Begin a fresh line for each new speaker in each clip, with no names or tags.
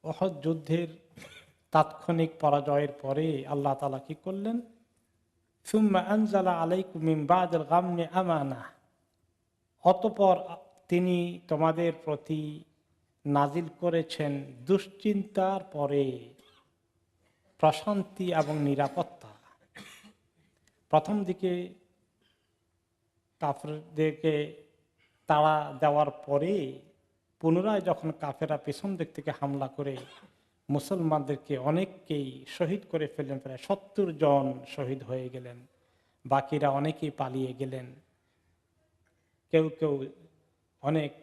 উহুদ যুদ্ধের তাৎক্ষণিক পরাজয়ের পরে আল্লাহ তাআলা কি করলেন? সুম্মা আনজালা আলাইকুম মিন বাদিল গাম্মি আমানা, অতঃপর তিনি তোমাদের প্রতি নাজিল করেছেন দুশ্চিন্তার পরে প্রশান্তি এবং নিরাপত্তা। প্রথম দিকে কাফেরদেরকে তাড়া দেওয়ার পরে পুনরায় যখন কাফেররা পেছন দিক থেকে হামলা করে মুসলমানদেরকে অনেককেই শহীদ করে ফেললেন, প্রায় 70 জন শহীদ হয়ে গেলেন, বাকিরা অনেকেই পালিয়ে গেলেন, কেউ কেউ অনেক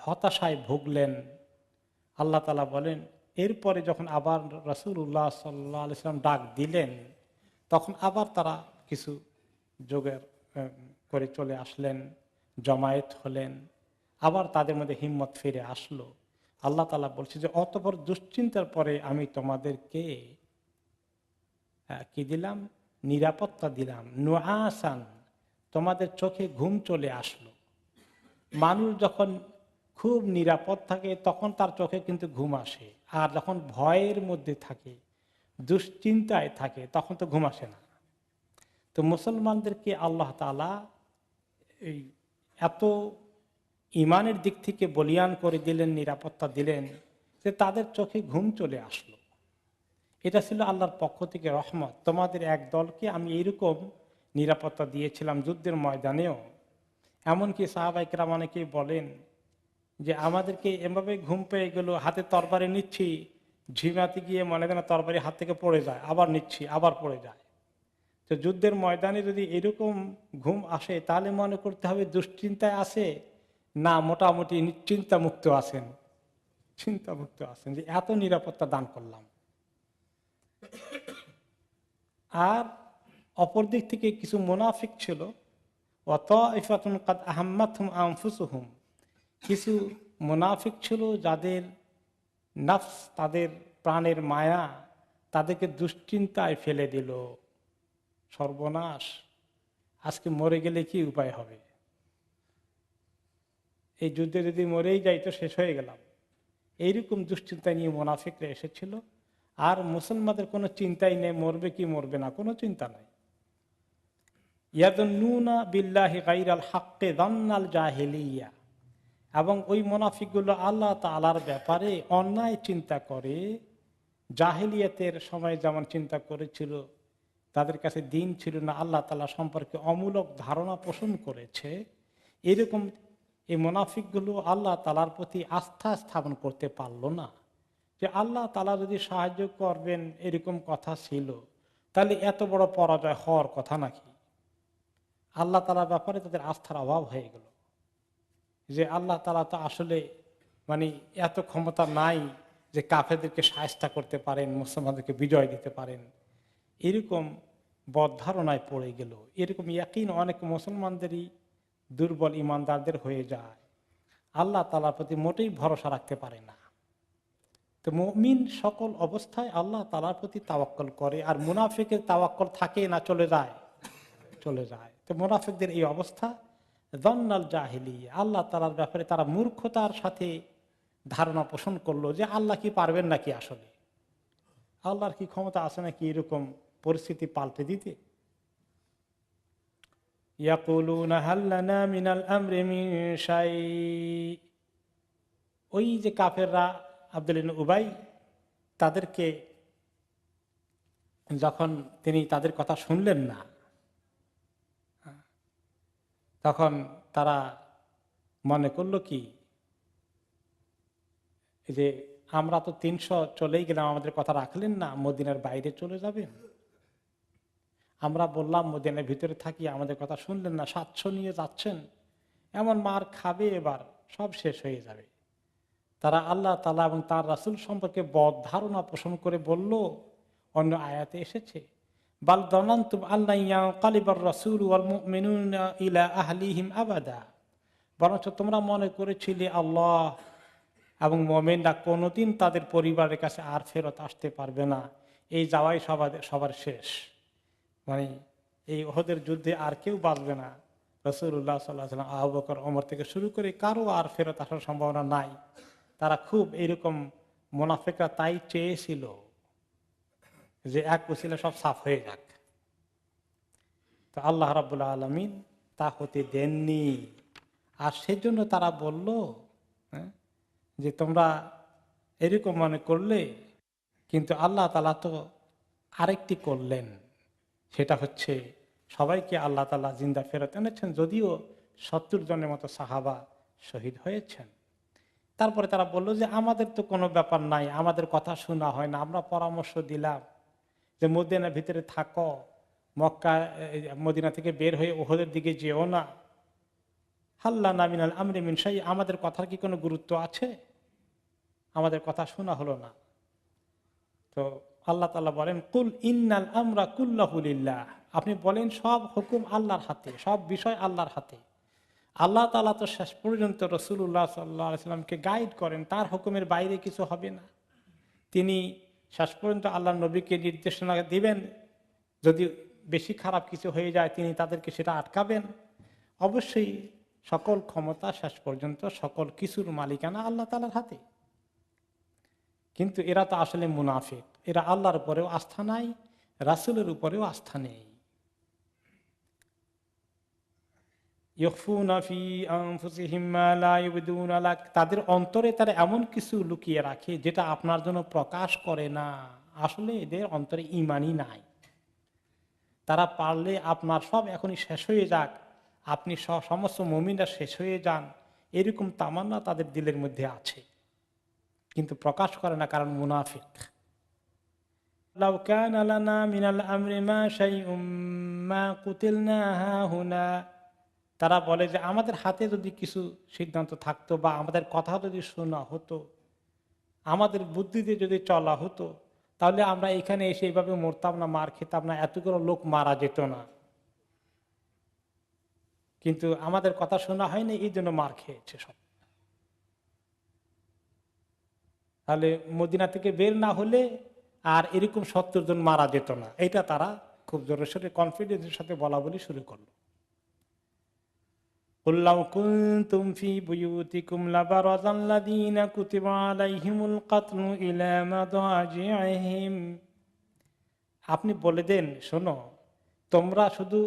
হতাশায় ভুগলেন। আল্লাহ তাআলা বলেন, এরপরে যখন আবার রাসূলুল্লাহ সাল্লাল্লাহু আলাইহি ওয়াসাল্লাম ডাক দিলেন, তখন আবার তারা কিছু জোগাড় করে চলে আসলেন, জমায়েত হলেন, আবার তাদের মধ্যে হিম্মত ফিরে আসলো। আল্লাহ তাআলা বলছে যে অতঃপর দুশ্চিন্তার পরে আমি তোমাদেরকে কি দিলাম? নিরাপত্তা দিলাম। নুআসান, তোমাদের চোখে ঘুম চলে আসলো। মানুষ যখন খুব নিরাপদ থাকে তখন তার চোখে কিন্তু ঘুম আসে, আর যখন ভয়ের মধ্যে থাকে, দুশ্চিন্তায় থাকে, তখন তো ঘুম আসে না। তো মুসলমানদেরকে আল্লাহ তাআলা এই এত ইমানের দিক থেকে বলিয়ান করে দিলেন, নিরাপত্তা দিলেন যে তাদের চোখে ঘুম চলে আসলো। এটা ছিল আল্লাহর পক্ষ থেকে রহমত। তোমাদের এক দলকে আমি এইরকম নিরাপত্তা দিয়েছিলাম যুদ্ধের ময়দানেও। এমনকি সাহাবায়ে কেরাম অনেকেই বলেন যে আমাদেরকে এভাবে ঘুম পেয়ে গেল, হাতে তরবারি নিচ্ছি, ঝিমাতে গিয়ে মনে করেন তরবারি হাত থেকে পড়ে যায়, আবার নিচ্ছি, আবার পড়ে যায়। তো যুদ্ধের ময়দানে যদি এরকম ঘুম আসে তাহলে মনে করতে হবে দুশ্চিন্তায় আছে, না মোটামুটি চিন্তামুক্ত আছেন, চিন্তামুক্ত আছেন, যে এত নিরাপত্তা দান করলাম। আর অপর দিক থেকে কিছু মুনাফিক ছিল, ওয়াতাইফাতুন কাদ আহাম্মাতহুম আনফুসুহুম, কিছু মুনাফিক ছিল যাদের নফস, তাদের প্রাণের মায়া তাদেরকে দুশ্চিন্তায় ফেলে দিল। সর্বনাশ, আজকে মরে গেলে কি উপায় হবে, এই যুদ্ধে যদি মরেই যাই তো শেষ হয়ে গেলাম, এইরকম দুশ্চিন্তা নিয়ে মুনাফিকরা এসেছিল। আর মুসলমানদের কোনো চিন্তাই নেই, মরবে কি মরবে না, কোনো চিন্তা নাই। ইয়াদুন্নুনা বিল্লাহি গায়রাল হাক্কি যান্নাল জাহিলিয়া, এবং ওই মুনাফিকগুলো আল্লাহ তাআলার ব্যাপারে অন্যায় চিন্তা করে, জাহিলিয়াতের সময় যেমন চিন্তা করেছিল, তাদের কাছে দিন ছিল না, আল্লাহ তাআলা সম্পর্কে অমূলক ধারণা পোষণ করেছে। এরকম এই মুনাফিকগুলো আল্লাহ তাআলার প্রতি আস্থা স্থাপন করতে পারল না, যে আল্লাহ তাআলা যদি সাহায্য করবেন এরকম কথা ছিল, তাহলে এত বড় পরাজয় হওয়ার কথা নাকি। আল্লাহ তাআলার ব্যাপারে তাদের আস্থার অভাব হয়ে গেল, যে আল্লাহ তাআলা তো আসলে মানে এত ক্ষমতা নাই যে কাফেরদেরকে শায়েস্তা করতে পারেন, মুসলমানদেরকে বিজয় দিতে পারেন। এরকম বদধারণায় পড়ে গেল। এরকম ইয়াকিন অনেক মুসলমানদেরই দুর্বল ইমানদারদের হয়ে যায়, আল্লাহ তাআলার প্রতি মোটেই ভরসা রাখতে পারে না। তো মুমিন সকল অবস্থায় আল্লাহ তাআলার প্রতি তাওয়াক্কুল করে, আর মুনাফিকের তাওয়াক্কুল থাকে না, চলে যায়, চলে যায়। তো মুনাফিকদের এই অবস্থা যান্নাল জাহিলিয়া, আল্লাহ তাআলার ব্যাপারে তারা মূর্খতার সাথে ধারণা পোষণ করলো যে আল্লাহ কি পারবেন নাকি, আসলে আল্লাহর কি ক্ষমতা আছে নাকি এরকম পরিস্থিতি পাল্টে দিতে। ইয়াকুলুনা হাল লানা মিনাল আমরি মিন শাই, ওই যে কাফেররা, আব্দুল্লাহ ইবনে উবাই, তাদেরকে যখন তিনি তাদের কথা শুনলেন না, তখন তারা মনে করলো কি, যে আমরা তো 300 চলেই গেলাম, আমাদের কথা রাখলেন না, মদিনার বাইরে চলে যাবেন। আমরা বললাম মদিনার ভিতরে থাকি, আমাদের কথা শুনলেন না, 700 নিয়ে যাচ্ছেন, এমন মার খাবে, এবার সব শেষ হয়ে যাবে। তারা আল্লাহ তাআলা এবং তার রাসূল সম্পর্কে বদ ধারণা পোষণ করে বলল, অন্য আয়াতে এসেছে, বাল যানানতুম আল্লা ইয়ানকালিবার রাসূল ওয়াল মুমিনুনা ইলা আহলিহিম আবাদা, বরঞ্চ তোমরা মনে করেছিলে আল্লাহ এবং মুমিনরা কোনোদিন তাদের পরিবারের কাছে আর ফেরত আসতে পারবে না, এই যাওয়াই সবার শেষ, মানে এই উহুদের যুদ্ধে আর কেউ বাঁচবে না। রাসূলুল্লাহ সাল্লাল্লাহু আলাইহি ওয়াসাল্লাম, আবু বকর, ওমর থেকে শুরু করে কারো আর ফেরত আসার সম্ভাবনা নাই। তারা খুব এরকম মুনাফিকরা তাই চেয়েছিল যে এক উসিলা সব সাফ হয়ে যাক। তো আল্লাহ রাব্বুল আলামিন তা হতে দেননি। আর সেজন্য তারা বলল যে তোমরা এরকম মনে করলে, কিন্তু আল্লাহ তাআলা তো আরেকটি করলেন, সেটা হচ্ছে সবাইকে আল্লাহ তাআলা জিন্দা ফেরত এনেছেন, যদিও 70 জনের মতো সাহাবা শহীদ হয়েছেন। তারপরে তারা বলল যে আমাদের তো কোনো ব্যাপার নাই, আমাদের কথা শোনা হয় না, আমরা পরামর্শ দিলাম যে মদিনার ভিতরে থাকো, মক্কা মদিনা থেকে বের হয়ে উহুদের দিকে যেও না। হাল্লা না মিনাল আমরি মিন শাই, আমাদের কথার কি কোনো গুরুত্ব আছে? আমাদের কথা শোনা হলো না। তো আল্লাহ তাআলা বলেন, কুল ইন্নাল আমরা কুল্লাহু লিল্লাহ, আপনি বলেন সব হুকুম আল্লাহর হাতে, সব বিষয় আল্লাহর হাতে। আল্লাহ তাআলা তো শেষ পর্যন্ত রাসূলুল্লাহ সাল্লাল্লাহু আলাইহি সাল্লামকে গাইড করেন, তার হুকুমের বাইরে কিছু হবে না। তিনি শেষ পর্যন্ত আল্লাহ নবীকে নির্দেশনা দিবেন, যদি বেশি খারাপ কিছু হয়ে যায় তিনি তাদেরকে সেটা আটকাবেন। অবশ্যই সকল ক্ষমতা শেষ পর্যন্ত সকল কিছুর মালিকানা আল্লাহ তাআলার হাতে। কিন্তু এরা তো আসলে মুনাফিক, এরা আল্লাহর উপরেও আস্থা নাই, রাসূলের উপরেও আস্থা নেই। ইখফুনা ফি আনফুসিহিম মা লা ইবদুনা লাক, তাদের অন্তরে তারা এমন কিছু লুকিয়ে রাখে যেটা আপনার জন্য প্রকাশ করে না। আসলে এদের অন্তরে ঈমানই নাই। তারা পারলে আপনার সব এখনই শেষ হয়ে যাক, আপনি সমস্ত মুমিনরা শেষ হয়ে যান, এরকম তামান্না তাদের দিলের মধ্যে আছে, কিন্তু প্রকাশ করে না, কারণ মুনাফিক। লাউ কানা লানা মিনাল আমরি মা শাইউম মা কুতিলনা হাহুনা, তারা বলে যে আমাদের হাতে যদি কিছু সিদ্ধান্ত থাকতো বা আমাদের কথা যদি শোনা হতো, আমাদের বুদ্ধিতে যদি চলা হতো, তাহলে আমরা এখানে এসে এইভাবে মরতাম না, মার খেতাম না, এতগুলো লোক মারা যেত না। কিন্তু আমাদের কথা শোনা হয়নি, এই জন্য মার খেয়েছে সব। তাহলে মদিনা থেকে বের না হলে আর এরকম 70 জন মারা যেত না। এটা তারা খুব জোরে সোরে কনফিডেন্সের সাথে বলা বলি শুরু করলো। কুল্লাউ কুনতুম ফি বুয়ুতিকুম লাবারাযাল্লাযীনা কুতিবা আলাইহিমুল কাতলু ইলা মাদাজিহিম, আপনি বলে দেন, শোনো, তোমরা শুধু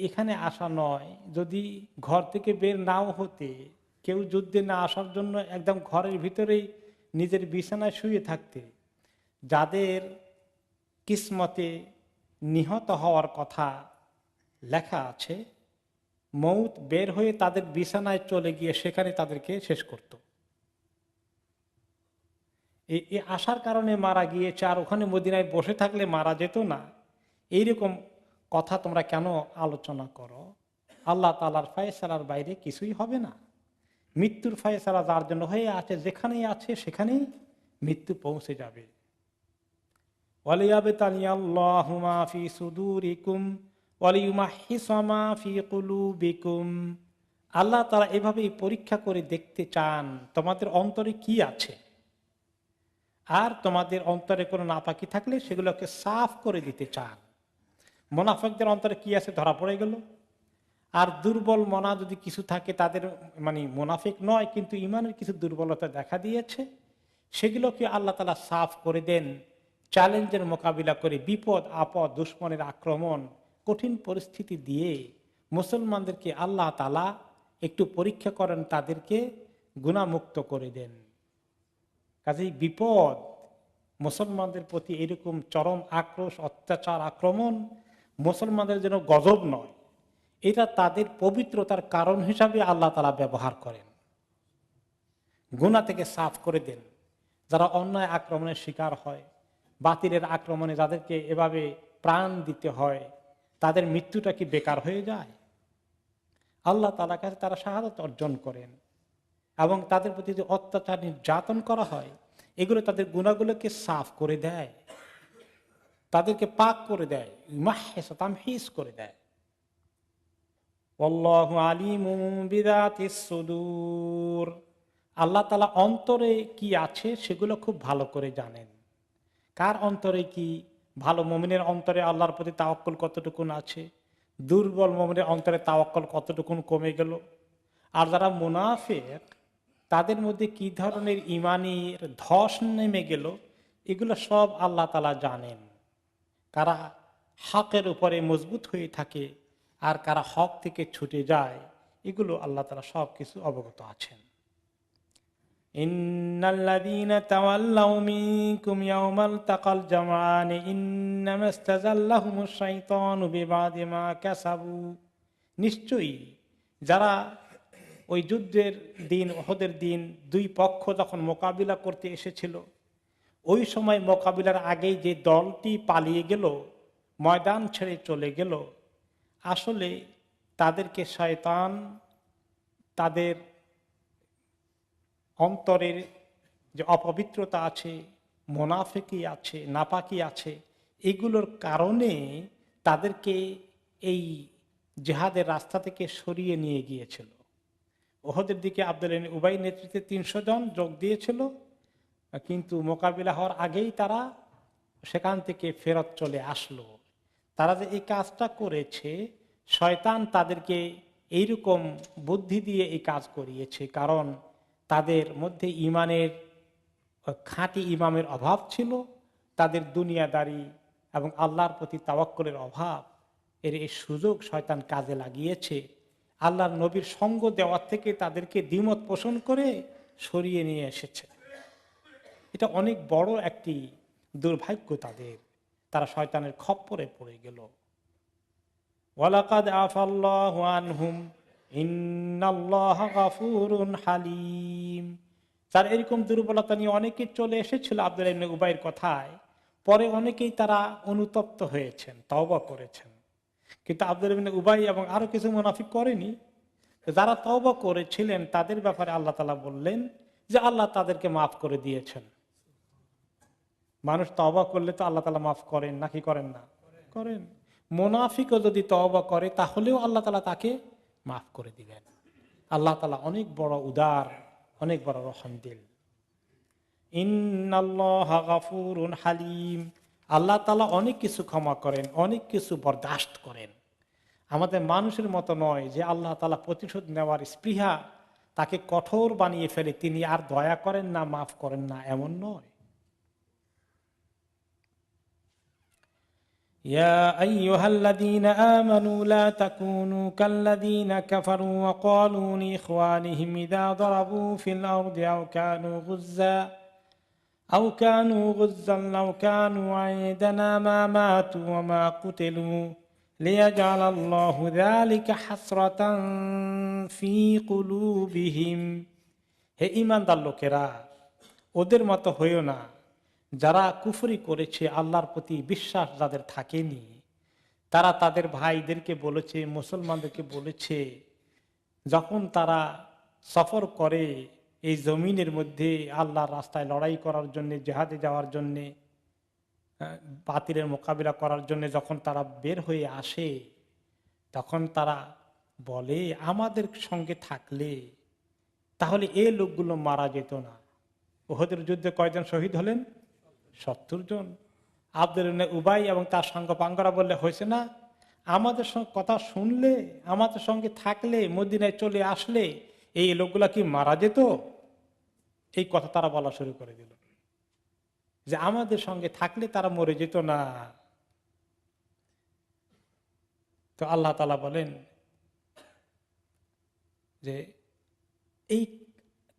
এখানে আসা নয়, যদি ঘর থেকে বের নাও হতে, কেউ যুদ্ধে না আসার জন্য একদম ঘরের ভিতরেই নিজের বিছানায় শুয়ে থাকতে, যাদের কিসমতে নিহত হওয়ার কথা লেখা আছে, মৌত বের হয়ে তাদের বিছানায় চলে গিয়ে সেখানে তাদেরকে শেষ করত। এই আসার কারণে মারা গিয়েছে, আর ওখানে মদিনায় বসে থাকলে মারা যেত না, এইরকম কথা তোমরা কেন আলোচনা করো? আল্লাহ তাআলার ফয়সালার বাইরে কিছুই হবে না। মৃত্যুর ফয়সালা যার জন্য হয়ে আছে, যেখানেই আছে সেখানেই মৃত্যু পৌঁছে যাবে। ওয়ালিয়াবতালিয়াল্লাহু মা ফি সুদুরিকুম ওয়ালিয়ুমাহহিসা মা ফি কুলুবিকুম, আল্লাহ তাআলা এভাবেই পরীক্ষা করে দেখতে চান তোমাদের অন্তরে কি আছে, আর তোমাদের অন্তরে কোনো নাপাকি থাকলে সেগুলোকে সাফ করে দিতে চান। মুনাফিকদের অন্তরে কি আছে ধরা পড়ে গেল। আর দুর্বল মনা যদি কিছু থাকে, তাদের মানে মুনাফিক নয় কিন্তু ইমানের কিছু দুর্বলতা দেখা দিয়েছে, সেগুলোকে আল্লাহ তাআলা সাফ করে দেন। চ্যালেঞ্জের মোকাবিলা করে, বিপদ আপদ দুশমনের আক্রমণ কঠিন পরিস্থিতি দিয়ে মুসলমানদেরকে আল্লাহ তাআলা একটু পরীক্ষা করেন, তাদেরকে গুনাহমুক্ত করে দেন। কাজেই বিপদ মুসলমানদের প্রতি এরকম চরম আক্রোশ, অত্যাচার, আক্রমণ মুসলমানদের জন্য গজব নয়, এটা তাদের পবিত্রতার কারণ হিসাবে আল্লাহ তাআলা ব্যবহার করেন। গুনাহ থেকে সাফ করে দেন। যারা অন্যায় আক্রমণের শিকার হয়, বাতিলের আক্রমণে যাদেরকে এভাবে প্রাণ দিতে হয়, তাদের মৃত্যুটা কি বেকার হয়ে যায়? আল্লাহ তাআলার কাছে তারা শাহাদাত অর্জন করেন। এবং তাদের প্রতি যে অত্যাচার, নির্যাতন করা হয়, এগুলো তাদের গুনাহগুলোকে সাফ করে দেয়, তাদেরকে পাক করে দেয়, মাহহিসা তামহিস করে দেয়। আল্লাহু আলিমুম বিযাতিস সুদূর, আল্লাহ তাআলা অন্তরে কি আছে সেগুলো খুব ভালো করে জানেন। কার অন্তরে কি? ভালো মুমিনের অন্তরে আল্লাহর প্রতি তাওয়াক্কুল কতটুকুন আছে, দুর্বল মুমিনের অন্তরে তাওয়াক্কুল কতটুকুন কমে গেল। আর যারা মুনাফিক, তাদের মধ্যে কি ধরনের ইমানের ধস নেমে গেল, এগুলো সব আল্লাহ তাআলা জানেন। কারা হকের উপরে মজবুত হয়ে থাকে আর কারা হক থেকে ছুটে যায়, এগুলো আল্লাহ তাআলা সব কিছু অবগত আছেন। ইন্নাল্লাযীনা তাওয়াল্লাউ মিনকুম ইয়াওমাল তাকাল জামআন ইন্নামা ইসতাযাল্লাহুমুশ শাইতানু বিবাদি মা কাসাবু। নিশ্চয়ই যারা ওই যুদ্ধের দিন, উহুদের দিন, দুই পক্ষ যখন মোকাবিলা করতে এসেছিল, ওই সময় মোকাবিলার আগেই যে দলটি পালিয়ে গেল, ময়দান ছেড়ে চলে গেল, আসলে তাদেরকে শয়তান তাদের অন্তরের যে অপবিত্রতা আছে, মুনাফিকি আছে, নাপাকি আছে, এগুলোর কারণে তাদেরকে এই জিহাদের রাস্তা থেকে সরিয়ে নিয়ে গিয়েছিল। উহুদের দিকে আব্দুল্লাহ ইবনে উবাই নেতৃত্বে ৩০০ জন যোগ দিয়েছিল, কিন্তু মোকাবিলা হওয়ার আগেই তারা সেখান থেকে ফেরত চলে আসলো। তারা যে এই কাজটা করেছে, শয়তান তাদেরকে এইরকম বুদ্ধি দিয়ে এই কাজ করিয়েছে, কারণ তাদের মধ্যে ইমানের, খাঁটি ইমামের অভাব ছিল, তাদের দুনিয়াদারি এবং আল্লাহর প্রতি তাওয়াক্কুলের অভাব। এর এই সুযোগ শয়তান কাজে লাগিয়েছে, আল্লাহর নবীর সঙ্গ দেওয়ার থেকে তাদেরকে দ্বিমত পোষণ করে সরিয়ে নিয়ে এসেছে। এটা অনেক বড় একটি দুর্ভাগ্য তাদের, তারা শয়তানের খপ্পরে পড়ে গেল। ওয়ালাকাদ আফাল্লাহু আনহুম ইন্নাল্লাহা গাফুরুন হালিম। তার এরকম দুর্বলতা নিয়ে অনেকে চলে এসেছিল আব্দুল্লাহ ইবনে উবাইয়ের কথায়, পরে অনেকেই তারা অনুতপ্ত হয়েছেন, তওবা করেছেন। কিন্তু আব্দুল্লাহ ইবনে উবাই এবং আরো কিছু মুনাফিক করেনি। যারা তওবা করেছিলেন তাদের ব্যাপারে আল্লাহ তাআলা বললেন যে আল্লাহ তাদেরকে মাফ করে দিয়েছেন। মানুষ তওবা করলে তো আল্লাহ তাআলা মাফ করেন নাকি করেন না? করেন। মুনাফিকও যদি তওবা করে তাহলেও আল্লাহ তাআলা তাকে মাফ করে দিবেন। আল্লাহ তাআলা অনেক বড় উদার, অনেক বড় রহমদিল। ইন্নাল্লাহা গাফুরুন হালিম। আল্লাহ তাআলা অনেক কিছু ক্ষমা করেন, অনেক কিছু বরদাস্ত করেন। আমাদের মানুষের মতো নয় যে আল্লাহ তাআলা প্রতিশোধ নেওয়ার স্পৃহা তাকে কঠোর বানিয়ে ফেলে, তিনি আর দয়া করেন না, মাফ করেন না, এমন নয়। ইয়া আইয়ুহাল্লাযীনা আমানু লা তাকুনু কাল্লাযীনা কাফারু ওয়া ক্বালু লিইখওয়ানিহিম ইযা দারাবু ফিল আরদি আও কানু গুজ্জান লাও কানু আইদানা মা মাতু ওয়া মা কুতিলু লিয়াজআলাল্লাহু যালিকা হাসরাতান ফি কুলুবিহিম। হে ঈমানদার লোকেরা, ওদের মতো হইও না যারা কুফরি করেছে, আল্লাহর প্রতি বিশ্বাস যাদের থাকেনি। তারা তাদের ভাইদেরকে বলেছে, মুসলমানদেরকে বলেছে, যখন তারা সফর করে এই জমিনের মধ্যে আল্লাহর রাস্তায় লড়াই করার জন্য, জিহাদে যাওয়ার জন্য, বাতিলের মোকাবিলা করার জন্য যখন তারা বের হয়ে আসে, তখন তারা বলে আমাদের সঙ্গে থাকলে তাহলে এই লোকগুলো মারা যেত না। উহুদের যুদ্ধে কয়জন শহীদ হলেন? ৭০ জন। আব্দুল্লাহ ইবনে উবাই এবং তার সঙ্গপাঙ্গরা বললে হয়েছে না, আমাদের সঙ্গে কথা শুনলে, আমাদের সঙ্গে থাকলে, মদিনায় চলে আসলে এই লোকগুলা কি মারা যেত? এই কথা তারা বলা শুরু করে দিল যে আমাদের সঙ্গে থাকলে তারা মরে যেত না। তো আল্লাহ তাআলা বলেন যে এই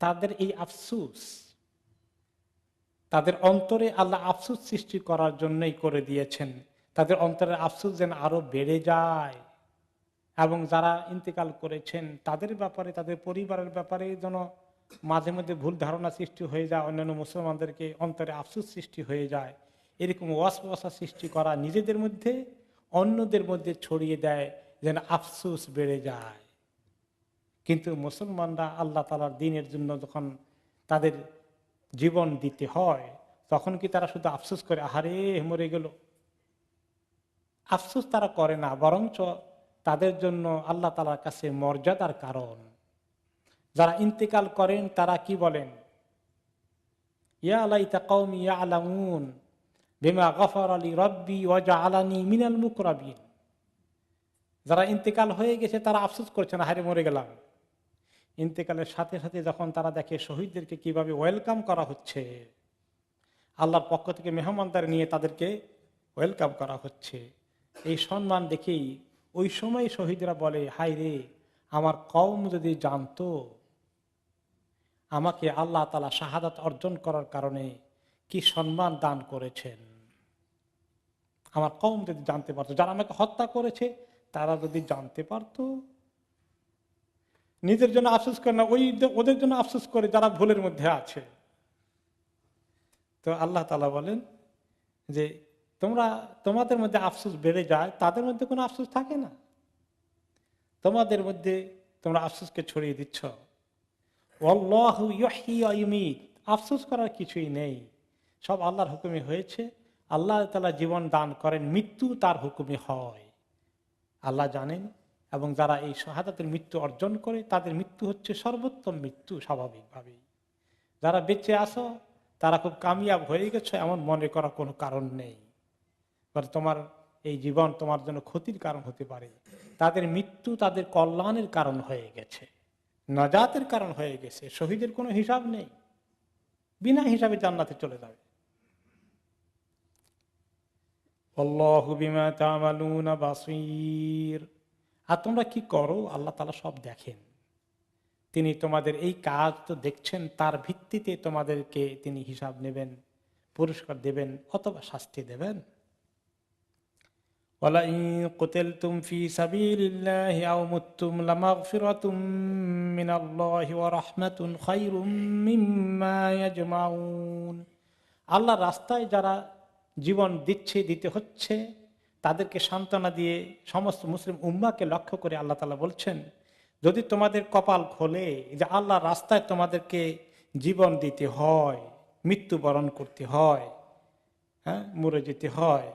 তাদের এই আফসোস তাদের অন্তরে আল্লাহ আফসোস সৃষ্টি করার জন্যই করে দিয়েছেন, তাদের অন্তরের আফসোস যেন আরো বেড়ে যায়, এবং যারা ইন্তেকাল করেছেন তাদের ব্যাপারে, তাদের পরিবারের ব্যাপারে যেন মাঝে মধ্যে ভুল ধারণা সৃষ্টি হয়ে যায়, অন্যান্য মুসলমানদেরকে অন্তরে আফসোস সৃষ্টি হয়ে যায়, এরকম ওয়াসওয়াসা সৃষ্টি করা নিজেদের মধ্যে, অন্যদের মধ্যে ছড়িয়ে দেয় যেন আফসোস বেড়ে যায়। কিন্তু মুসলমানরা আল্লাহ তাআলার দ্বীনের জন্য যখন তাদের জীবন দিতে হয়, তখন কি তারা শুধু আফসোস করে আহারে মরে গেল? আফসোস তারা করে না, বরঞ্চ তাদের জন্য আল্লাহ তাআলার কাছে মর্যাদার কারণ। যারা ইন্তেকাল করেন তারা কি বলেন? ইয়া লাইতা কওমি ইয়ালামুন বিমা গাফারা লি রাব্বি ওয়া জাআলানি মিনাল মুকরাবিন। যারা ইন্তেকাল হয়ে গেছে তারা আফসোস করছে না, হারে মরে গেলাম, ইন্তেকালের সাথে সাথে যখন তারা দেখে শহীদদেরকে কিভাবে ওয়েলকাম করা হচ্ছে, আল্লাহর পক্ষ থেকে মেহমানদারি নিয়ে তাদেরকে ওয়েলকাম করা হচ্ছে, এই সম্মান দেখেই ওই সময় শহীদরা বলে, হায় রে, আমার কওম যদি জানতো আমাকে আল্লাহ তাআলা শাহাদাত অর্জন করার কারণে কি সম্মান দান করেছেন, আমার কওম যদি জানতে পারতো, যারা আমাকে হত্যা করেছে তারা যদি জানতে পারতো। নিজের জন্য আফসোস করে না, ওদের জন্য আফসোস করে যারা ভুলের মধ্যে আছে। তো আল্লাহ তাআলা বলেন যে তোমাদের মধ্যে আফসোস বেড়ে যায়, তাদের মধ্যে কোনো আফসোস থাকে না। তোমাদের মধ্যে তোমরা আফসোসকে ছড়িয়ে দিচ্ছ। আল্লাহু ইহয়ী ওয়া ইউমীত, আফসোস করার কিছুই নেই, সব আল্লাহর হুকুমে হয়েছে। আল্লাহ তাআলা জীবন দান করেন, মৃত্যু তার হুকুমে হয়, আল্লাহ জানেন। এবং যারা এই শাহাদাতের মৃত্যু অর্জন করে তাদের মৃত্যু হচ্ছে সর্বোত্তম মৃত্যু। স্বাভাবিকভাবেই যারা বেঁচে আসো তারা খুব কামিয়াব হয়ে গেছে এমন মনে করার কোনো কারণ নেই। তোমার এই জীবন তোমার জন্য ক্ষতির কারণ হতে পারে, তাদের মৃত্যু তাদের কল্যাণের কারণ হয়ে গেছে, নাজাতের কারণ হয়ে গেছে। শহীদের কোনো হিসাব নেই, বিনা হিসাবে জান্নাতে চলে যাবে। আল্লাহু বিমা তা'মালুনা বাসীর, আর তোমরা কি করো আল্লাহ তাআলা সব দেখেন। তিনি তোমাদের এই কাজ তো দেখছেন, তার ভিত্তিতে তোমাদেরকে তিনি হিসাব নেবেন, পুরস্কার দেবেন অথবা শাস্তি দেবেন। ওয়ালাইন কুতিলতুম ফি সাবিলিল্লাহি আও মুততুম লামাগফিরাতুম মিনাল্লাহি ওয়া রাহমাতুন খায়রুম মিম্মা ইয়াজমাউন। আল্লাহর রাস্তায় যারা জীবন দিতে হচ্ছে তাদেরকে সান্ত্বনা দিয়ে সমস্ত মুসলিম উম্মাহকে লক্ষ্য করে আল্লাহ তাআলা বলছেন, যদি তোমাদের কপাল খোলে যে আল্লাহর রাস্তায় তোমাদেরকে জীবন দিতে হয়, মৃত্যুবরণ করতে হয়, মরে যেতে হয়,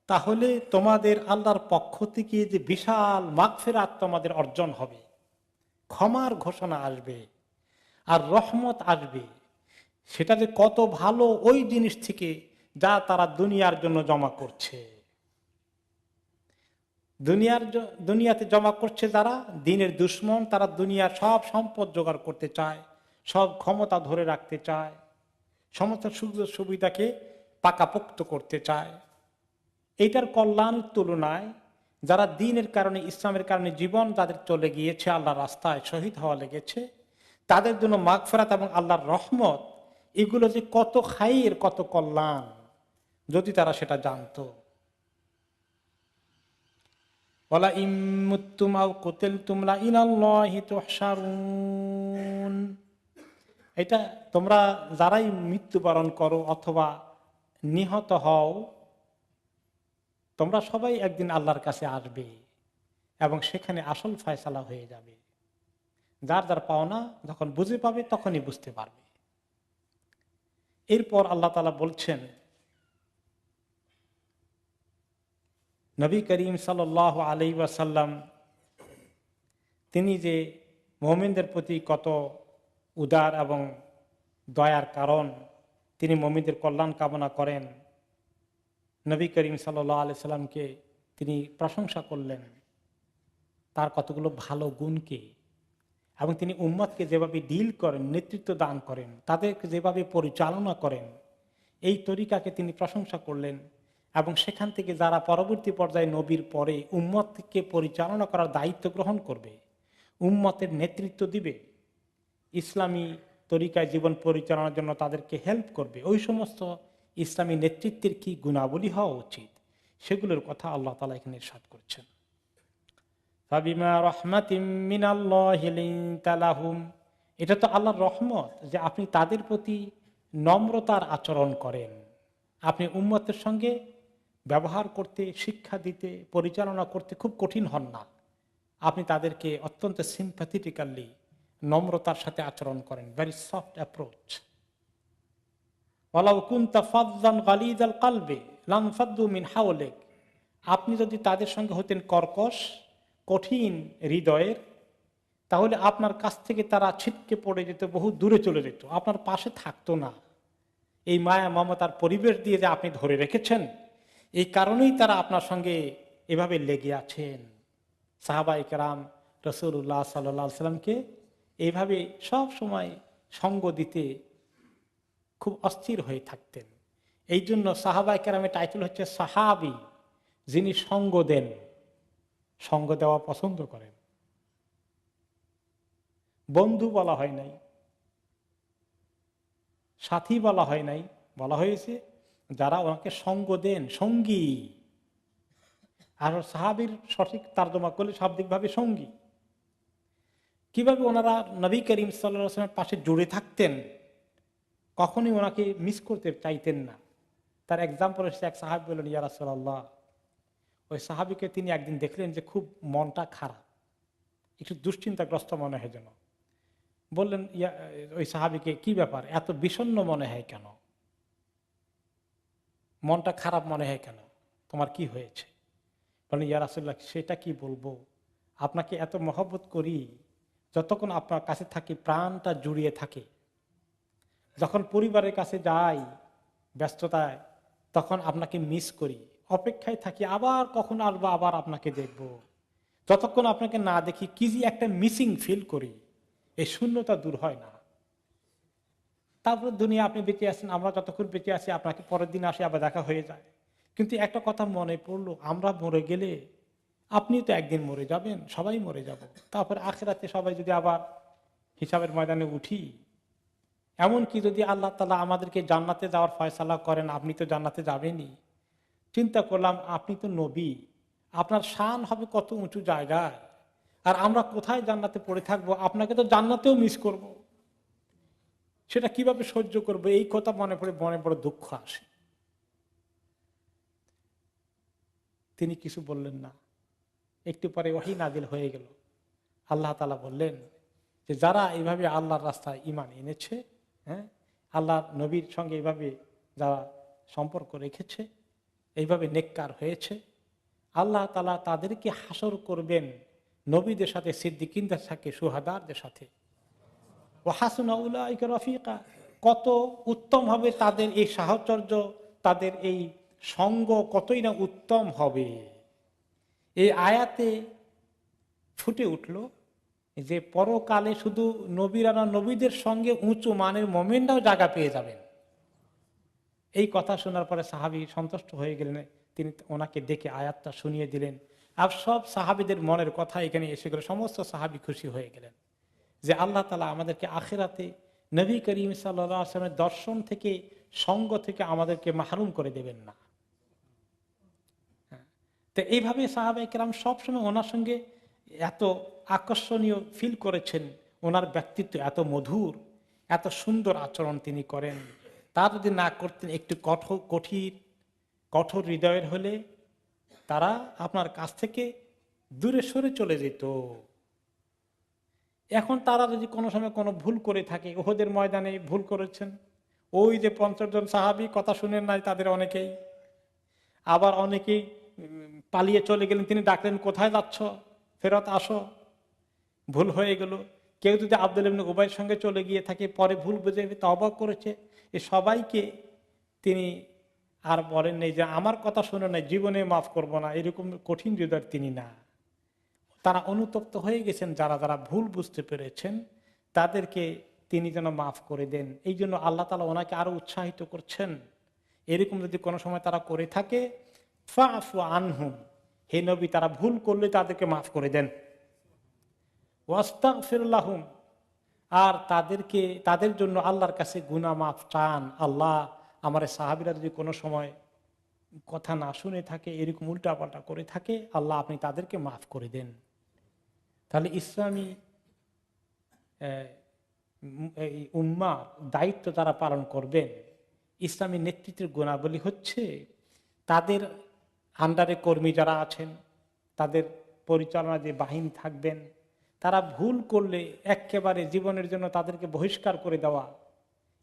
তাহলে তোমাদের আল্লাহর পক্ষ থেকে যে বিশাল মাগফিরাত তোমাদের অর্জন হবে, ক্ষমার ঘোষণা আসবে আর রহমত আসবে। সেটা যে কত ভালো ওই জিনিস থেকে যা তারা দুনিয়ার জন্য জমা করছে। দুনিয়াতে জমা করছে যারা দ্বীনের দুশমন, তারা দুনিয়ার সব সম্পদ জোগাড় করতে চায়, সব ক্ষমতা ধরে রাখতে চায়, সমস্ত সুযোগ সুবিধাকে পাকাপোক্ত করতে চায়। এইটার কল্যাণের তুলনায় যারা দ্বীনের কারণে, ইসলামের কারণে জীবন তাদের চলে গিয়েছে, আল্লাহর রাস্তায় শহীদ হওয়া লেগেছে, তাদের জন্য মাগফিরাত এবং আল্লাহর রহমত, এগুলো যে কত খাইর, কত কল্যাণ, যদি তারা সেটা জানতো। ওয়ালা ইন মুততুম আও কুতিলতুম লা ইলাল্লাহি তুহশারুন। এটা তোমরা যারাই মৃত্যুবরণ করো অথবা নিহত হও, তোমরা সবাই একদিন আল্লাহর কাছে আসবে এবং সেখানে আসল ফয়সালা হয়ে যাবে। যার যার পাওনা যখন বুঝে পাবে তখনই বুঝতে পারবে। এরপর আল্লাহ তাআলা বলছেন, নবী করিম সাল্লাল্লাহু আলাইহি ওয়াসাল্লাম তিনি যে মুমিনদের প্রতি কত উদার এবং দয়ার কারণ, তিনি মুমিনদের কল্যাণ কামনা করেন। নবী করিম সাল্লাল্লাহু আলাইহি সাল্লামকে তিনি প্রশংসা করলেন তার কতগুলো ভালো গুণকে, এবং তিনি উম্মতকে যেভাবে ডিল করেন, নেতৃত্ব দান করেন, তাদেরকে যেভাবে পরিচালনা করেন, এই তরিকাকে তিনি প্রশংসা করলেন। এবং সেখান থেকে যারা পরবর্তী পর্যায়ে নবীর পরে উম্মতকে পরিচালনা করার দায়িত্ব গ্রহণ করবে, উম্মতের নেতৃত্ব দিবে, ইসলামী তরিকায় জীবন পরিচালনার জন্য তাদেরকে হেল্প করবে, ওই সমস্ত ইসলামী নেতৃত্বের কি গুণাবলী হওয়া উচিত সেগুলোর কথা আল্লাহ তাআলা এখানে ইরশাদ করছেন। ফাবিমা রাহমাতিম মিনাল্লাহি লিনতা লাহুম, এটা তো আল্লাহর রহমত যে আপনি তাদের প্রতি নম্রতার আচরণ করেন, আপনি উম্মতের সঙ্গে ব্যবহার করতে, শিক্ষা দিতে, পরিচালনা করতে খুব কঠিন হন না, আপনি তাদেরকে অত্যন্ত সিম্প্যাথেটিক্যালি নম্রতার সাথে আচরণ করেন, ভেরি সফট অ্যাপ্রোচ। ওয়ালাউ কুনতা ফাযযান গালিযাল কলবি লানফাদ্দু মিন হাওলিক, আপনি যদি তাদের সঙ্গে হতেন কর্কশ, কঠিন হৃদয়ের, তাহলে আপনার কাছ থেকে তারা ছিটকে পড়ে যেত, বহু দূরে চলে যেত, আপনার পাশে থাকতো না। এই মায়া মমতার পরিবেশ দিয়ে যে আপনি ধরে রেখেছেন, এই কারণেই তারা আপনার সঙ্গে এভাবে লেগে আছেন। সাহাবায়ে কেরাম রাসূলুল্লাহ সাল্লাল্লাহু আলাইহি সাল্লামকে এইভাবে সব সময় সঙ্গ দিতে খুব অস্থির হয়ে থাকতেন। এই জন্য সাহাবায়ে কেরামের টাইটেল হচ্ছে সাহাবী, যিনি সঙ্গ দেন, সঙ্গ দেওয়া পছন্দ করেন। বন্ধু বলা হয় নাই, সাথী বলা হয় নাই, বলা হয়েছে যারা ওনাকে সঙ্গ দেন, সঙ্গী। আর সাহাবীর সঠিক তর্জমা করলে শাব্দিকভাবে সঙ্গী। কিভাবে ওনারা নবী করিম সাল্লাল্লাহু আলাইহি ওয়াসাল্লামের পাশে জুড়ে থাকতেন, কখনোই ওনাকে মিস করতে চাইতেন না। তার এক্সাম্পল হচ্ছে, এক সাহাবী বললেন, ইয়া রাসূলুল্লাহ। ওই সাহাবীকে তিনি একদিন দেখলেন যে খুব মনটা খারাপ, একটু দুশ্চিন্তাগ্রস্ত মনে হয় যেন। বললেন ওই সাহাবীকে, কি ব্যাপার, এত বিষণ্ণ মনে হয় কেন, মনটা খারাপ মনে হয় কেন, তোমার কি হয়েছে? বলেন, ইয়া রাসূলুল্লাহ, সেটা কি বলবো, আপনাকে এত মহব্বত করি, যতক্ষণ আপনার কাছে থাকি প্রাণটা জুড়িয়ে থাকে। যখন পরিবারের কাছে যাই ব্যস্ততায়, তখন আপনাকে মিস করি, অপেক্ষায় থাকি আবার কখন আসবো, আবার আপনাকে দেখব। যতক্ষণ আপনাকে না দেখি কি যে একটা মিসিং ফিল করি, এই শূন্যতা দূর হয় না। তারপর দুনিয়া আপনি বেঁচে আছেন, আমরা যতক্ষণ বেঁচে আছি আপনাকে পরের দিন আসে আবার দেখা হয়ে যায়। কিন্তু একটা কথা মনে পড়লো, আমরা মরে গেলে আপনি তো একদিন মরে যাবেন, সবাই মরে যাব। তারপর আখিরাতে সবাই যদি আবার হিসাবের ময়দানে উঠি, এমনকি যদি আল্লাহ তাআলা আমাদেরকে জান্নাতে যাওয়ার ফয়সালা করেন, আপনি তো জান্নাতে যাবেনই। চিন্তা করলাম, আপনি তো নবী, আপনার শান হবে কত উঁচু জায়গায়, আর আমরা কোথায় জান্নাতে পড়ে থাকবো, আপনাকে তো জান্নাতেও মিস করব। সেটা কিভাবে সহ্য করবো, এই কথা মনে পড়ে মনে বড় দুঃখ আসে। তিনি কিছু বললেন না। একটু পরে ওহী নাজিল হয়ে গেল। আল্লাহ তাআলা বললেন যে যারা এইভাবে আল্লাহর রাস্তায় ঈমান এনেছে, হ্যাঁ, আল্লাহ নবীর সঙ্গে এইভাবে যারা সম্পর্ক রেখেছে, এইভাবে নেককার হয়েছে, আল্লাহ তাআলা তাদেরকে হাসর করবেন নবীদের সাথে, সিদ্দিকিনদের সাথে, শুহাদাদের সাথে। ওয়া হাসুনা উলাইকা রফিকা, কত উত্তম হবে তাদের এই সাহচর্য, তাদের এই সঙ্গ কতই না উত্তম হবে। এই আয়াতে ফুটে উঠল যে পরকালে শুধু নবীরা না, নবীদের সঙ্গে উঁচু মানের মুমিনরাও জায়গা পেয়ে যাবেন। এই কথা শোনার পরে সাহাবী সন্তুষ্ট হয়ে গেলেন, তিনি ওনাকে ডেকে আয়াতটা শুনিয়ে দিলেন। আর সব সাহাবীদের মনের কথা এখানে এসে গেল, সমস্ত সাহাবী খুশি হয়ে গেলেন যে আল্লাহ তাআলা আমাদেরকে আখিরাতে নবী করিম সাল্লাল্লাহু আলাইহি ওয়াসাল্লামের দর্শন থেকে, সঙ্গ থেকে আমাদেরকে মাহরুম করে দেবেন না। তো এইভাবে সাহাবায়ে কেরাম সবসময় ওনার সঙ্গে এত আকর্ষণীয় ফিল করেছেন, ওনার ব্যক্তিত্ব এত মধুর, এত সুন্দর আচরণ তিনি করেন। তা যদি না করতেন, একটু কঠোর হৃদয়ের হলে তারা আপনার কাছ থেকে দূরে সরে চলে যেত। এখন তারা যদি কোনো সময় কোনো ভুল করে থাকে, উহুদের ময়দানে ভুল করেছেন, ওই যে 50 জন সাহাবী কথা শুনেন নাই তাদের অনেকেই, আবার অনেকেই পালিয়ে চলে গেলেন, তিনি ডাকলেন, কোথায় যাচ্ছ, ফেরত আসো, ভুল হয়ে গেল। কেউ যদি আব্দুল ইবনে উবাইর সঙ্গে চলে গিয়ে থাকে, পরে ভুল বুঝে তওবা করেছে, এ সবাইকে তিনি আর বলেন নেই যে আমার কথা শুনে নাই, জীবনে মাফ করব না, এরকম কঠিন হৃদয়ের তিনি না। তারা অনুতপ্ত হয়ে গেছেন, যারা যারা ভুল বুঝতে পেরেছেন তাদেরকে তিনি যেন মাফ করে দেন। এই জন্য আল্লাহ তাআলা ওনাকে আরো উৎসাহিত করছেন, এরকম যদি কোনো সময় তারা করে থাকে, ফাফু আনহুম, হে নবী, তারা ভুল করলে তাদেরকে মাফ করে দেন। ওয়াস্তাগফির লাহুম, আর তাদের জন্য আল্লাহর কাছে গুনাহ মাফ চান। আল্লাহ, আমার সাহাবীরা যদি কোনো সময় কথা না শুনে থাকে, এরকম উল্টাপাল্টা করে থাকে, আল্লাহ আপনি তাদেরকে মাফ করে দেন। তাহলে ইসলামী উম্মার দায়িত্ব তারা পালন করবেন। ইসলামী নেতৃত্বের গুণাবলী হচ্ছে, তাদের আন্ডারে কর্মী যারা আছেন, তাদের পরিচালনা যে বাহিনী থাকবেন, তারা ভুল করলে একেবারে জীবনের জন্য তাদেরকে বহিষ্কার করে দেওয়া,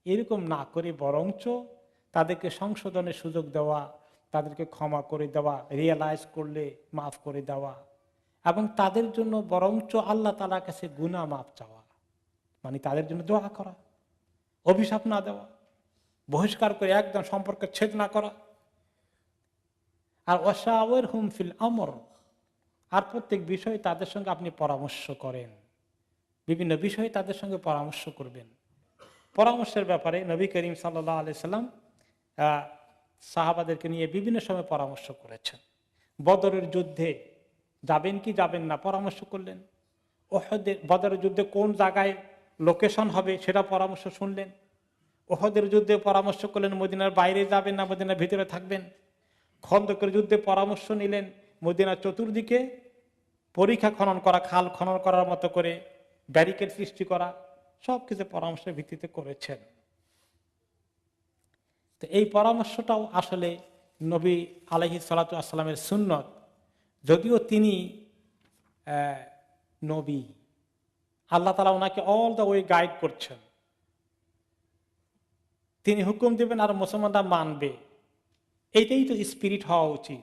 এরকম না করে বরঞ্চ তাদেরকে সংশোধনের সুযোগ দেওয়া, তাদেরকে ক্ষমা করে দেওয়া, রিয়েলাইজ করলে মাফ করে দেওয়া, এবং তাদের জন্য বরঞ্চ আল্লাহ তাআলার কাছে গুনাহ মাফ চাওয়া, মানে তাদের জন্য দোয়া করা, অভিশাপ না দেওয়া, বহিষ্কার করে একদম সম্পর্ক ছেদ না করা। আর ওয়াশাওয়িরহুম ফিল আমর, আর প্রত্যেক বিষয়ে তাদের সঙ্গে আপনি পরামর্শ করেন, বিভিন্ন বিষয়ে তাদের সঙ্গে পরামর্শ করবেন। পরামর্শের ব্যাপারে নবী করিম সাল্লাল্লাহু আলাইহি সাল্লাম সাহাবাদেরকে নিয়ে বিভিন্ন সময় পরামর্শ করেছেন। বদরের যুদ্ধে যাবেন কি যাবেন না পরামর্শ করলেন। বদরের যুদ্ধে কোন জায়গায় লোকেশন হবে সেটা পরামর্শ শুনলেন। ওহদের যুদ্ধে পরামর্শ করলেন মদিনার বাইরে যাবেন না মদিনার ভিতরে থাকবেন। খন্দকের যুদ্ধে পরামর্শ নিলেন মদিনার চতুর্দিকে পরিখা খনন করা, খাল খনন করার মতো করে ব্যারিকেড সৃষ্টি করা, সবকিছু পরামর্শের ভিত্তিতে করেছেন। তো এই পরামর্শটাও আসলে নবী আলাইহিস সালাতু ওয়াস সালামের সুন্নত। যদিও তিনি নবী, আল্লাহ তাআলা ওনাকে অল দ্য ওয়ে গাইড করছেন। তিনি হুকুম দেবেন আর মুসলমানরা মানবে, এইটাই তো স্পিরিট হওয়া উচিত।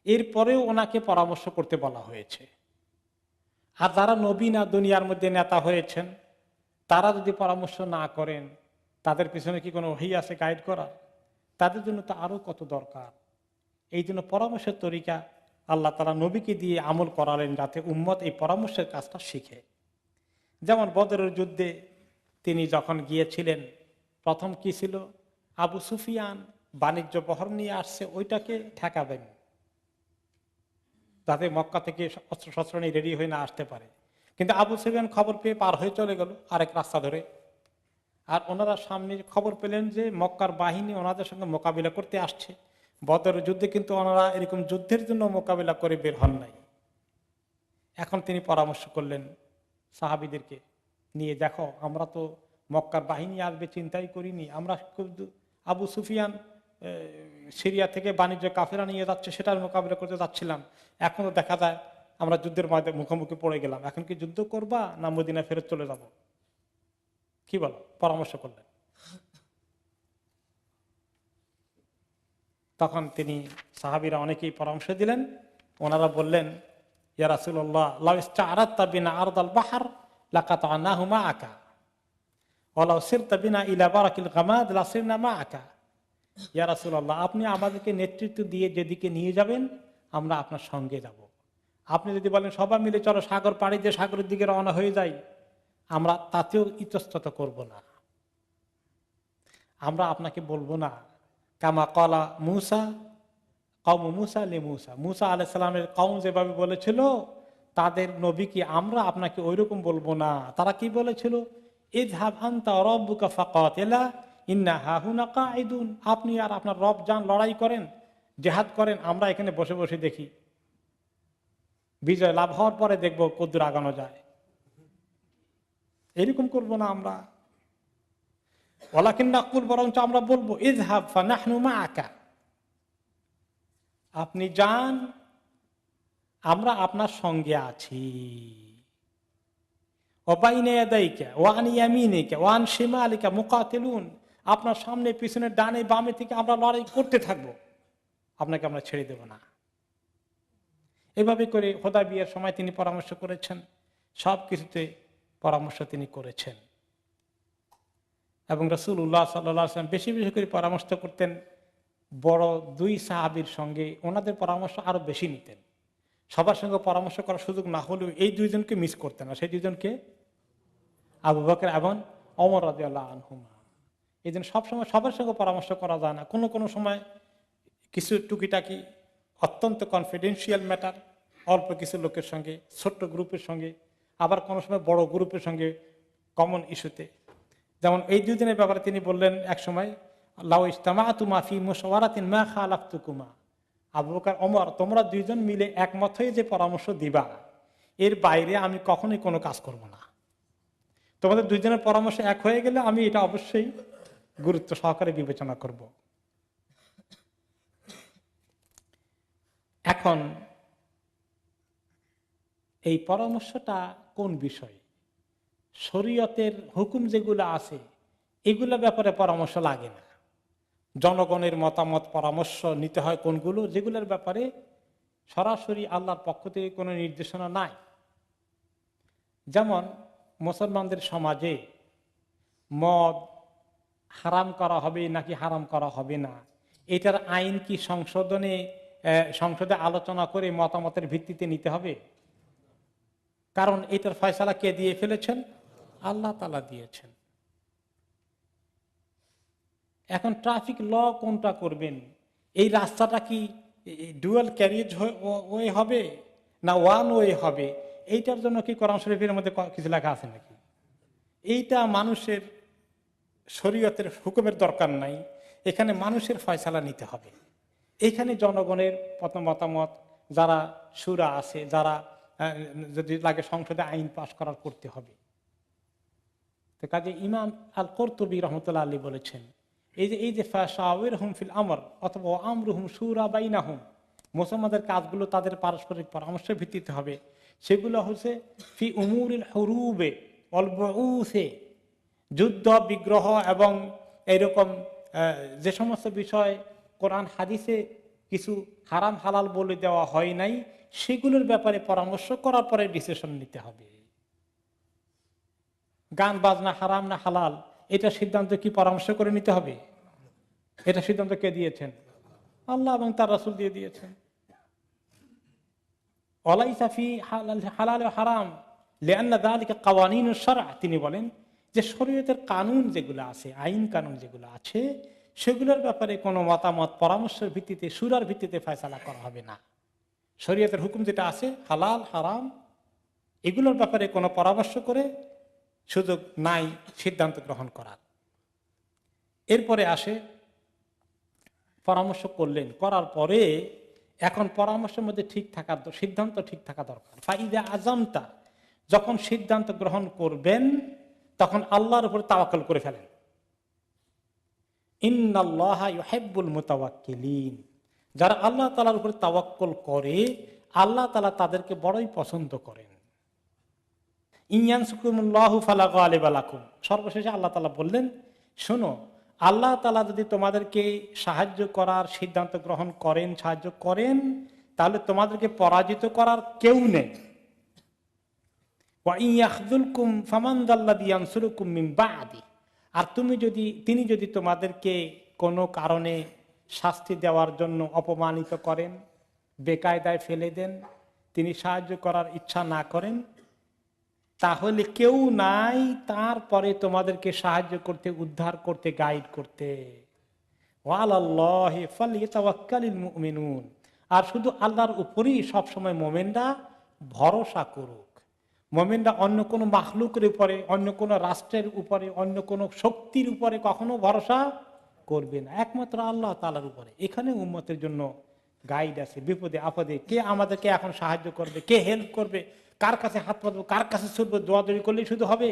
এরপরেও ওনাকে পরামর্শ করতে বলা হয়েছে। আর যারা নবী না, দুনিয়ার মধ্যে নেতা হয়েছেন, তারা যদি পরামর্শ না করেন, তাদের পিছনে কি কোনো ওহী আছে গাইড করার? তাদের জন্য তো আরো কত দরকার। এই জন্য পরামর্শের তরিকা আল্লাহ তাআলা নবীকে দিয়ে আমল করালেন, যাতে উম্মত এই পরামর্শের কাজটা শিখে। যেমন বদরের যুদ্ধে তিনি যখন গিয়েছিলেন, প্রথম কি ছিল? আবু সুফিয়ান বাণিজ্য বহর নিয়ে আসছে, ওইটাকে ঠেকাবেন যাতে মক্কা থেকে অস্ত্র শস্ত্র নিয়ে রেডি হয়ে না আসতে পারে। কিন্তু আবু সুফিয়ান খবর পেয়ে পার হয়ে চলে গেল আরেক রাস্তা ধরে। আর ওনারা সামনে খবর পেলেন যে মক্কার বাহিনী ওনাদের সঙ্গে মোকাবিলা করতে আসছে। বদরের যুদ্ধে কিন্তু ওনারা এরকম যুদ্ধের জন্য মোকাবিলা করে বের হন নাই। এখন তিনি পরামর্শ করলেন সাহাবীদেরকে নিয়ে, দেখো আমরা তো মক্কার বাহিনী আসবে চিন্তাই করিনি, আমরা আবু সুফিয়ান সিরিয়া থেকে বাণিজ্য কাফেরা নিয়ে যাচ্ছে সেটার মোকাবিলা করতে যাচ্ছিলাম, এখন তো দেখা যায় আমরা যুদ্ধের মধ্যে মুখোমুখি পড়ে গেলাম, এখন কি যুদ্ধ করবা না মদিনা ফেরত চলে যাব? কি বলো? পরামর্শ করলেন। তখন তিনি সাহাবীরা অনেকেই পরামর্শ দিলেন। ওনারা বললেন, ইয়া রাসূলুল্লাহ লাউ ইসতা'আরাদতা বিনা আরদাল বাহর লাকাতানাহু মাআকা ওয়া লাউ সিরতা বিনা ইলা বারাকিল গামাদ লাসিরনা মাআকা। ইয়া রাসূলুল্লাহ, আপনি আমাদেরকে নেতৃত্ব দিয়ে যেদিকে নিয়ে যাবেন আমরা আপনার সঙ্গে যাব। আপনি যদি বলেন সবাই মিলে চলো সাগর পাড়ি দিয়ে সাগরের দিকে রওনা হয়ে যাই, আমরা তাতেও ইতস্তত করব না। আমরা আপনাকে বলবো না কামা ক্বালা মূসা কওম মূসা লিমূসা, মূসা আলাইহিস সালামের কওম যেভাবে বলেছিল তাদের নবীকে আমরা আপনাকে ওইরকম বলবো না। তারা কি বলেছিল? ইযহাব আনতা ওয়া রাব্বুকা ফাকাতিলা ইন্না হাহুনা কাঈদুন, আপনি আর আপনার রব যান লড়াই করেন, জিহাদ করেন, আমরা এখানে বসে বসে দেখি, বিজয় লাভ হওয়ার পরে দেখবো কদ্দুর আগানো যায়। এরকম করবো না আমরা। ওয়ালাকিন নাকুল, বরঞ্চ আমরা বলবো ইযহাব ফানাহনু মাআকা, আপনি যান আমরা আপনার সঙ্গে আছি। ওয়াবাইনা ইয়াদাইকা ওয়া আন ইয়ামিনিকা ওয়া আন শিমালিকা মুকাতিলুন, আপনার সামনে পিছনে ডানে বামে থেকে আমরা লড়াই করতে থাকবো, আপনাকে আমরা ছেড়ে দেব না। এভাবে করে হুদায়বিয়ার সময় তিনি পরামর্শ করেছেন, সব কিছুতে পরামর্শ তিনি করেছেন। এবং রাসূলুল্লাহ সাল্লাল্লাহু আলাইহি ওয়াসাল্লাম বেশি বেশি করে পরামর্শ করতেন বড় দুই সাহাবীর সঙ্গে, ওনাদের পরামর্শ আরো বেশি নিতেন। সবার সঙ্গে পরামর্শ করার সুযোগ না হলেও এই দুইজনকে মিস করতেন না, সেই দুইজনকে আবু বকর এবং ওমর রাদিয়াল্লাহু আনহুমা। এই জন্য সবসময় সবার সঙ্গে পরামর্শ করা যায় না, কোনো কোনো সময় কিছু টুকিটাকি অত্যন্ত কনফিডেন্সিয়াল ম্যাটার অল্প কিছু লোকের সঙ্গে, ছোট্ট গ্রুপের সঙ্গে, আবার কোনো সময় বড় গ্রুপের সঙ্গে কমন ইস্যুতে। যেমন এই দুদিনের ব্যাপারে তিনি বললেন এক সময়, লাউ ইজতামাতুমা ফি মুশাওয়ারাতিন মা খালাফতুকুমা, আবু বকর ওমর তোমরা দুইজন মিলে একমত হয়ে যে পরামর্শ দিবা এর বাইরে আমি কখনোই কোনো কাজ করব না। তোমাদের দুইজনের পরামর্শ এক হয়ে গেলে আমি এটা অবশ্যই গুরুত্ব সহকারে বিবেচনা করব। এখন এই পরামর্শটা কোন বিষয়? শরীয়তের হুকুম যেগুলো আছে এগুলো ব্যাপারে পরামর্শ লাগে না। জনগণের মতামত পরামর্শ নিতে হয় কোনগুলো, যেগুলোর ব্যাপারে সরাসরি আল্লাহর পক্ষ থেকে কোনো নির্দেশনা নাই। যেমন মুসলমানদের সমাজে মদ হারাম করা হবে নাকি হারাম করা হবে না, এটার আইন কি সংসদে আলোচনা করে মতামতের ভিত্তিতে নিতে হবে? কারণ এটার ফয়সালা কে দিয়ে ফেলেছেন? আল্লাহ তাআলা দিয়েছেন। এখন ট্রাফিক ল কোনটা করবেন? এই রাস্তাটা কি ডুয়াল ক্যারিজ ওয়ে হবে না ওয়ান ওয়ে হবে? এইটার জন্য কি কোরআন শরীফের মধ্যে কিছু লেখা আছে নাকি? এইটা মানুষের শরীয়তের হুকুমের দরকার নাই। এখানে মানুষের ফয়সালা নিতে হবে। এখানে জনগণের মতামত, যারা সুরা আছে, যারা যদি লাগে সংসদে আইন পাশ করার করতে হবে। তো কাজে ইমাম আল কুরতুবী রহমতুল্লাহ আলী বলেছেন, এই যে ফাশাওয়িরহুম ফিল আমর অথবা আমরুহুম শুরা বাইনাহুম, মুসলমানদের কাজগুলো তাদের পারস্পরিক পরামর্শের ভিত্তিতে হবে। সেগুলো হচ্ছে ফি উমুরিল হুরুবে ওয়াল বুউসে, যুদ্ধ বিগ্রহ এবং এরকম যে সমস্ত বিষয় কোরআন হাদিসে কিছু হারাম হালাল বলে দেওয়া হয় নাই, সেগুলোর ব্যাপারে পরামর্শ করার পরে ডিসিশন নিতে হবে। গান বাজনা হারাম না হালাল, এটা সিদ্ধান্ত কি পরামর্শ করে নিতে হবে? এটা সিদ্ধান্ত কে দিয়েছেন? আল্লাহ এবং তার রাসূল দিয়ে দিয়েছেন। ওয়ালাইসা ফি হালাল ওয়া হারাম লিআন্না যালিকা কাওয়ানিনুশ শারআ, তিনি বলেন যে শরীয়তের কানুন যেগুলো আছে, আইন কানুন যেগুলো আছে, সেগুলোর ব্যাপারে কোনো মতামত পরামর্শের ভিত্তিতে, সুরার ভিত্তিতে ফয়সালা করা হবে না। শরীয়তের হুকুম যেটা আছে হালাল হারাম, এগুলোর ব্যাপারে কোনো পরামর্শ করে সুযোগ নাই সিদ্ধান্ত গ্রহণ করার। এরপরে আসে পরামর্শ করলেন, করার পরে এখন পরামর্শের মধ্যে ঠিক থাকার, সিদ্ধান্ত ঠিক থাকা দরকার। ফাইদা আজমতা, যখন সিদ্ধান্ত গ্রহণ করবেন তখন আল্লাহর উপর তাওয়াক্কুল করে ফেলেন। ইন্নাল্লাহা ইউহিব্বুল মুতাওয়াক্কিলিন, যারা আল্লাহ তাআলার উপর তাওয়াক্কুল করে আল্লাহ তাআলা তাদেরকে বড়ই পছন্দ করেন। ইয়ানসুকুমুল্লাহু ফালা গালিবা লাকুম, সর্বশেষে আল্লাহ তাআলা বললেন, শোনো, আল্লাহ তাআলা যদি তোমাদেরকে সাহায্য করার সিদ্ধান্ত গ্রহণ করেন, সাহায্য করেন, তাহলে তোমাদেরকে পরাজিত করার কেউ নেই। ওয়া ইয়াখযুলকুম ফামান যাল্লাযী ইয়ানসুরুকুম মিন বা'দি, আর তিনি যদি তোমাদেরকে কোনো কারণে শাস্তি দেওয়ার জন্য অপমানিত করেন, বেকায়দায় ফেলে দেন, তিনি সাহায্য করার ইচ্ছা না করেন, তাহলে কেউ নাই তারপরে তোমাদেরকে সাহায্য করতে, উদ্ধার করতে, গাইড করতে। ওয়ালাল্লাহি ফালইয়াতাওয়াক্কালিল মুমিনুন, আর শুধু আল্লাহর উপরেই সবসময় মোমেনরা ভরসা করুক। মোমেনরা অন্য কোনো মাখলুকের উপরে, অন্য কোনো রাষ্ট্রের উপরে, অন্য কোনো শক্তির উপরে কখনো ভরসা করবে না, একমাত্র আল্লাহ তাআলার উপরে। এখানে উম্মতের জন্য গাইড আছে, বিপদে আপদে কে আমাদেরকে এখন সাহায্য করবে, কে হেল্প করবে, কার কাছে হাত পাতবো, কার কাছে ছুটবো, দৌড়াদৌড়ি করলেই শুধু হবে?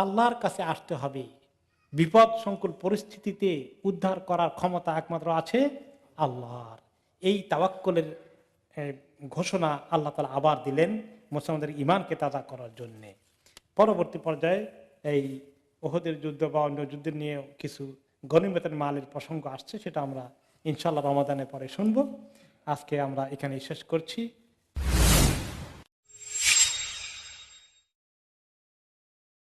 আল্লাহর কাছে আসতে হবে। বিপদ সংকুল পরিস্থিতিতে উদ্ধার করার ক্ষমতা একমাত্র আছে আল্লাহর। এই তাওয়াক্কুলের ঘোষণা আল্লাহ তাআলা আবার দিলেন মুসলমানদের ঈমানকে তাজা করার জন্য। পরবর্তী পর্যায়ে এই উহুদের যুদ্ধ বা অন্য যুদ্ধ নিয়ে কিছু গনিমতের মালের প্রসঙ্গ আসছে, সেটা আমরা ইনশাআল্লাহ রমাদানের পরে শুনবো। আজকে আমরা এখানেই শেষ করছি।